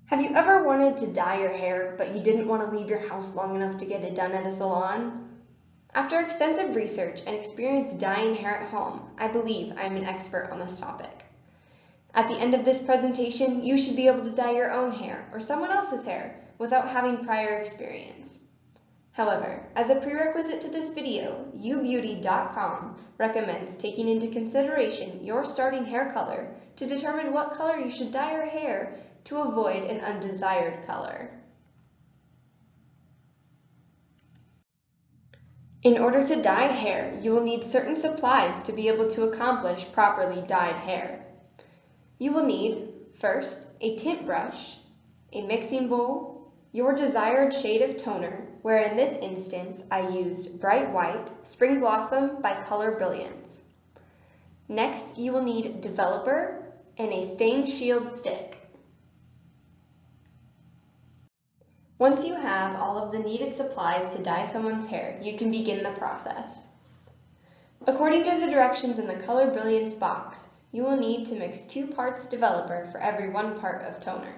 Have you ever wanted to dye your hair, but you didn't want to leave your house long enough to get it done at a salon? After extensive research and experience dyeing hair at home, I believe I am an expert on this topic. At the end of this presentation, you should be able to dye your own hair or someone else's hair without having prior experience. However, as a prerequisite to this video, ubeauty.com recommends taking into consideration your starting hair color to determine what color you should dye your hair to avoid an undesired color. In order to dye hair, you will need certain supplies to be able to accomplish properly dyed hair. You will need, first, a tint brush, a mixing bowl, your desired shade of toner, where in this instance I used Bright White Spring Blossom by Color Brilliance. Next, you will need developer and a stain shield stick. Once you have all of the needed supplies to dye someone's hair, you can begin the process. According to the directions in the Color Brilliance box, you will need to mix 2 parts developer for every 1 part of toner.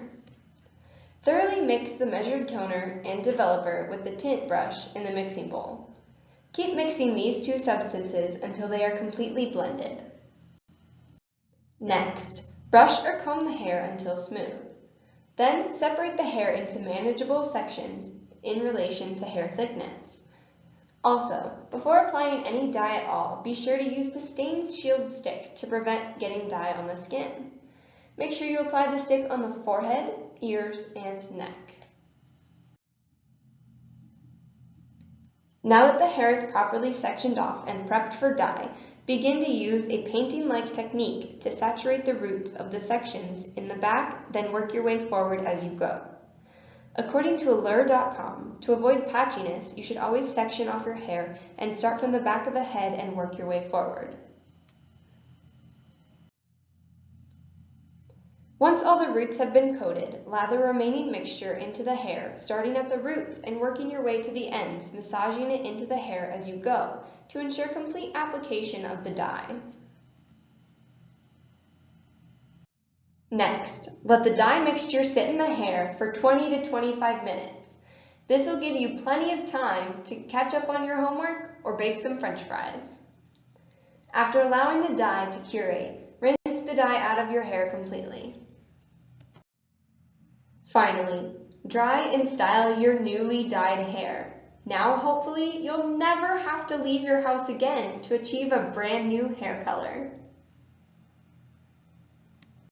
Thoroughly mix the measured toner and developer with the tint brush in the mixing bowl. Keep mixing these 2 substances until they are completely blended. Next, brush or comb the hair until smooth. Then separate the hair into manageable sections in relation to hair thickness. Also, before applying any dye at all, be sure to use the stain shield stick to prevent getting dye on the skin. Make sure you apply the stick on the forehead, ears, and neck. Now that the hair is properly sectioned off and prepped for dye, begin to use a painting-like technique to saturate the roots of the sections in the back, then work your way forward as you go. According to Allure.com, to avoid patchiness, you should always section off your hair and start from the back of the head and work your way forward. Once all the roots have been coated, lather remaining mixture into the hair, starting at the roots and working your way to the ends, massaging it into the hair as you go, to ensure complete application of the dye. Next, let the dye mixture sit in the hair for 20 to 25 minutes. This will give you plenty of time to catch up on your homework or bake some French fries. After allowing the dye to curate, rinse the dye out of your hair completely. Finally, dry and style your newly dyed hair. Now, hopefully, you'll never have to leave your house again to achieve a brand new hair color.